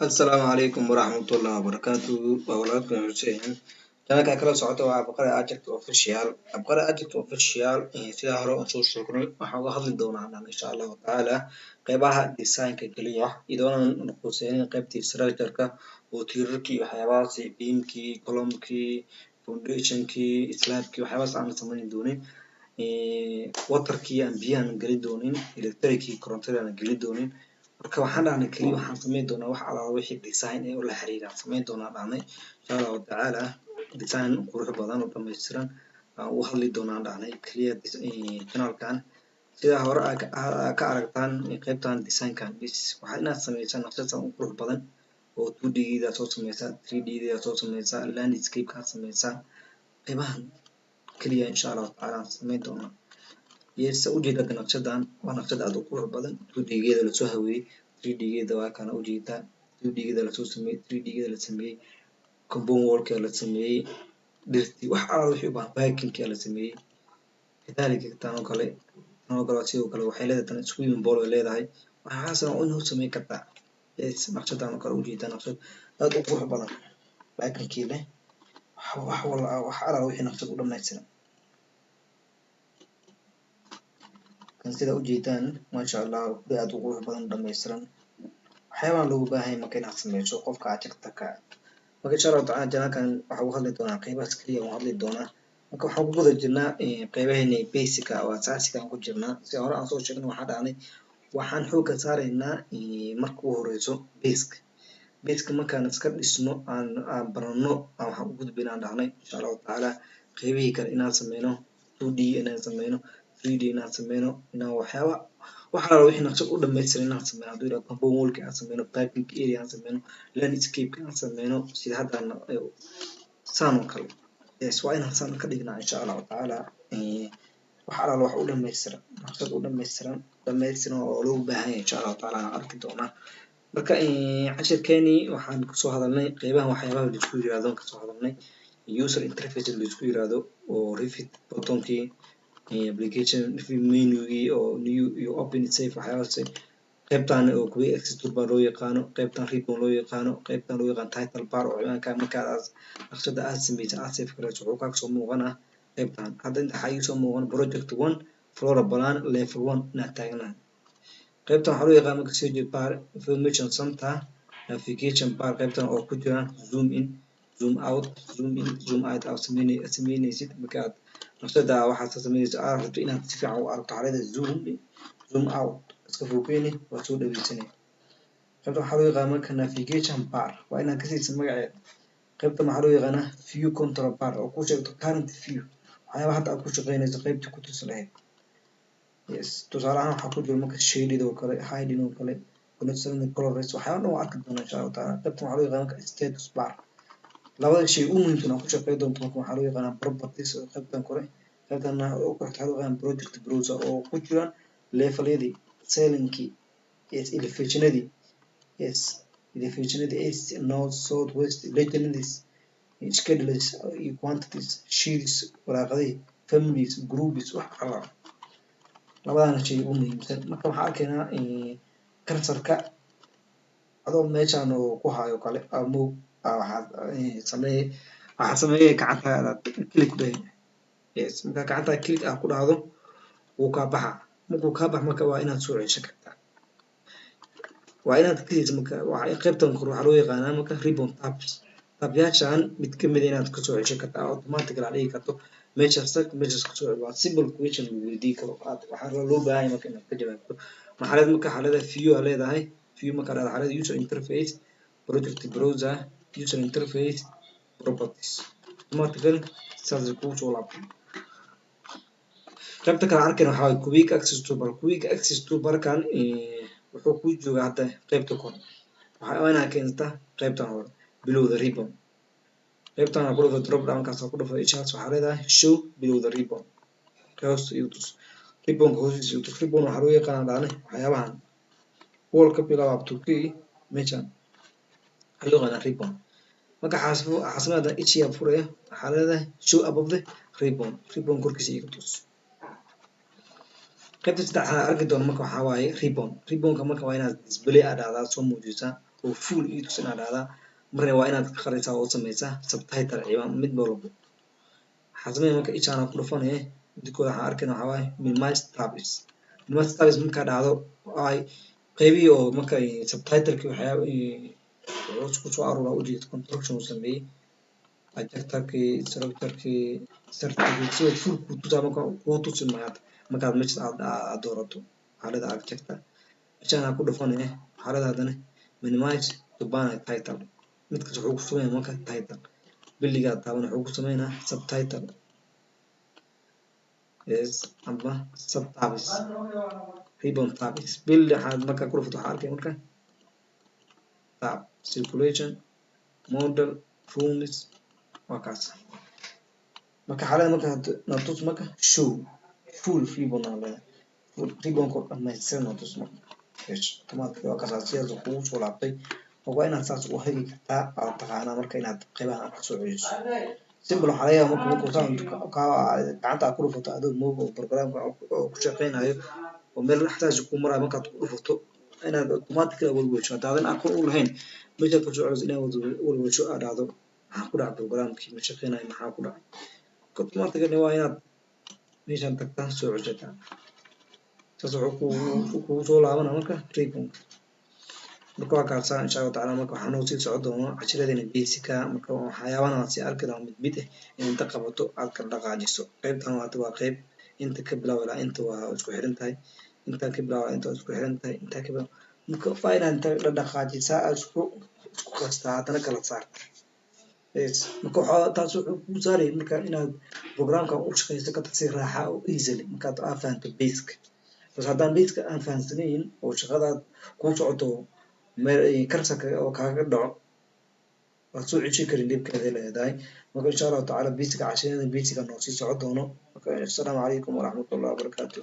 السلام عليكم ورحمة الله وبركاته وعليكم السلام جانا kala socoto waa Boqore Agent Official Boqore Agent Official sida hore aan soo sheegnay waxaan uga hadli doonaa insha Allah taala qaybaha design-ka kaliya idoon qosaynin qaybtii structure-ka oo tiirarkii waxyaabahaas beamkii column-kii foundation-kii slab-kii waxyaabahaas aan samayn doonin water-kii aan biyahan gali doonin electric-kii korontada aan gali doonin marka waxaan dhahnay kaliya waxaan samayn doonaa wax alaala wixii design ee la xiriira samayn doonaa dhahnay insha Allah taala design qurux badan oo dhameystiran aan u hadli doonaa dhahnay kaliya channel-kan sida hore ka aragtaan qaybtan design-kan bis waxaa inaad samaysaa naqshad u qurux badan oo 2D-da soo samaysaa 3D-da soo samaysaa landscape-ka samaysaa qaybahan kaliya insha Allah taala samayn doonaa yes ujeedada naqshadan waa naqshad aad u qurux badan 2D-geeda la soo haweeyay 3D-geeda waa kana ujeedaa 2D-geeda la soo sameeyay 3D-geeda la sameeyay compound wall-ka la sameeyay dhirtii wax alaala wixii u baahan parking-ka la sameeyay kadaalika tan oo kale sidoo kale waxay leedahay tan swimming pool ay leedahay waxaas oo inuu sameyn kartaa yes naqshadan oo kale ujeedaa naqshad aad u qurux badan parking-kii leh wax alaala wixii naqshad u dhameystiran kan sida ujeedaan masha Allah aad u qurux badan dhameystiran waxyaabaha loogu baahan yahay marka inaad sameyso qofka architect-ka marka insha Allah taala channel-kan waxaan u hadli doonaa qaybahaas kaliya waan hadli doonaa marka waxaan ku guda jirnaa qaybaheena basic-ka oo asaasiga aan ku jirnaa si hore aan soo sheegnay waxaan dhahnay waxaan xoogga saaraynaa marka ugu horeyso basic markaan iska dhisno aan barano waxaan u gudbinaa dhahnay insha Allah taala qaybihii kale inaan sameyno 2D inaan sameyno 3D inaan sameyno inaan waxyaaba wax alaala wixii naqshad u dhameystiran inaan sameyno hadduu yiraahdo compound wall-ka aan sameyno parking area aan sameyno landscape-ka aan sameyno sida hadda saan oo kale yes waa inaan saan ka dhignaa insha Allah taala wax alaala wax u dhameystiran naqshad u dhameystiran oo loogu baahan yahay insha Allah taala aan arki doonaa marka cashirkeeni waxaan kusoo hadalnay qaybahan waxyaabaha la isku yiraahdo kasoo hadalnay user interface la isku yiraahdo oo Revit button-kii application menu-gii oo new iyo open save waxyaabahaas qaybtan oo quick access toolbar loo yaqaano qaybtan ribbon loo yaqaano qaybtan loo yaqaan title bar oo ciwaanka markaad naqshada aad sameysay aad save gareyso wuxuu kaaga soo muuqanaa qaybtan hadda inta waxaa iisoo muuqan project 1 floor plan level 1 inaad taagnahay qaybtan waxaa loo yaqaan marka sage bar information center navigation bar qaybtan oo ku jiraan zoom in zoom out zoom out aad sameynaysid markaad naqshada waxaad sameynaysaa aad rabto inaad si fiican u aragto xaaladda zoom out iska fogeeyni waa soo dhaweysanay qaybtan waxaa loo yaqaan marka navigation bar waa inaad ka siisa magaceeda qaybtan waxaa loo yaqaanaa view control bar oo ku sheegto current view waxyaabaha hadda aad ku shaqeynayso qaybtii ku tirsan lahayd yes tusaale ahaan waxaa ku jira marka shading oo kale hiding oo kale conditional colors waxyaaba dhan waa arki doonaa insha Allah taala qaybtan waxaa loo yaqaan marka status bar labada shay ugu muhiimsan oo ku shaqeyn doonto marka waxaa loo yaqaanaa properties oo qaybtan kore qaybtana oo ku xigta loo yaqaan project browser oo ku jiraan level-yadii ceiling-kii yes elevation-adii yes elevation-adii east north south west legends schedules iyo quantities sheets waraaqadii families groups wax kala labadana shay ugu muhiimsan marka waxaan arkaynaa cursor-ka adoo meeshan oo ku hayo kale ama waxaa sameeyay gacantaada click ku dhahay yes marka gacantaada click ah ku dhahdo wuu ka baxa markuu ka bax marka waa inaad soo ceshan kartaa waa inaad kaliis marka waxa qaybtan kor waxaa loo yaqaanaa marka ribbon tabyaashan mid ka mid inaad ka soo ceshan kartaa automatic la dhigi karto meeshaas ka soo waa simple question lagu weydiin karo waxaa loo baahan yahay marka inaad ka jawaabto maxaa marka xaalada view aa leedahay view marka aad xaalada user interface project browser user interface properties automatically saas ku soo laabto qaybta kale arkayna waxaa waaye quick access toolbar kan wuxuu ku joogaa hadda qaybta kore waxaa inaad keensata qaybtan hore below the ribbon qaybtan ku dhufo drop down kaas ku dhufo ishaas waxaa leedahay show below the ribbon hoos iyo tus ribbon hoostiisa iyo tus ribbon waxaa loo yaqaanaa dhaane waxyaabahan wall-ka bilow up to key meeshan waxaa loo yaqaanaa ribbon marka xaasmada ishiya furaya waxaa leedahay show above the ribbon korkiisa iyo tus qaybta saddexaad arki doono marka waxaa waaye ribbon-ka marka waa inaad display aad dhahdaa soo muujisaa oo full ii tus inaad dhahdaa marna waa inaad qaraysaa oo sameysaa subtitle ciwaan mid walba waxaa sameynaya marka ishaan ku dhufanaya midkooda waxaan arkayna waxaa waaye minimize tabs markaa dhacdo ay qaybihii oo marka subtitlekii waxyaaba wuxuu ku soo aruuraa ujeeda construction uu sameeyey adjectorkii structurekii certificate sida full kuu tusaa marka kuu tusi maayo markaad meesha aad doorato xaalada adjector ishaan ku dhufanaya xaalada haddana minimize to banner title midkaas wuxuu ku sameynaya marka title billigaa taaban wuxuu ku sameynaa subtitle yes amba subtabs ribbon tabs bill waxaad markaa ku dhufato waxaa arkay marka tab circulation model rooms waa kaas marka xaalada marka natus marka show full ribbon aan leedahay ribbon ko dhammaystiran natus marka automatic waa kaas sidaas kugu soo laabtay waa inaad saas u heli kartaa aad taqaanaa marka inaad qaybahan ka soo celiso simple waxaa laga yaabaa marka gacanta aad ku dhufato adoo moogo programka oo ku shaqeynayo oo meel dhexdaas ku marayo markaad ku dhufato inaad automatically walwasho haddaadan aqoon u lahayn meeshaad ku soo celiso inaad walwasho aad dhahdo maxaa ku dhacay programkii ma shaqeynayo maxaa ku dhacay automatically waa inaad meeshaan tagtaa soo ceshataa saas wuxuu kugu soo laabanaa marka ribbonka marka waa kaasa insha Allah taala marka waxaan sii socon doonaa cashiradena basica marka waxyaabahan aad si arki doonto mid inta qabato aad ka dhaqaajiso qaybtan waa qayb inta ka bilaw ilaa inta waa isku xiran tahay inta ka bilaw inta isku xiran tahay inta ka bilaw marka fayna inta la dhaqaajisa isku qasta hadana kala saar yes marka taas wuxuu ku saaray marka inaad programka u shaqeyso ka si raaxa oo easily marka aad fahanto basic bas haddaan basic aan fahansanayn oo shaqadaad ku socoto karsaka oo kaaga dhaco waad soo ceshan karin dhibkeeda leedahay marka insha Allah taala basic casharada basic noo sii socon doono marka assalaamu calaykum waraxmatullaahi wabarakaatuh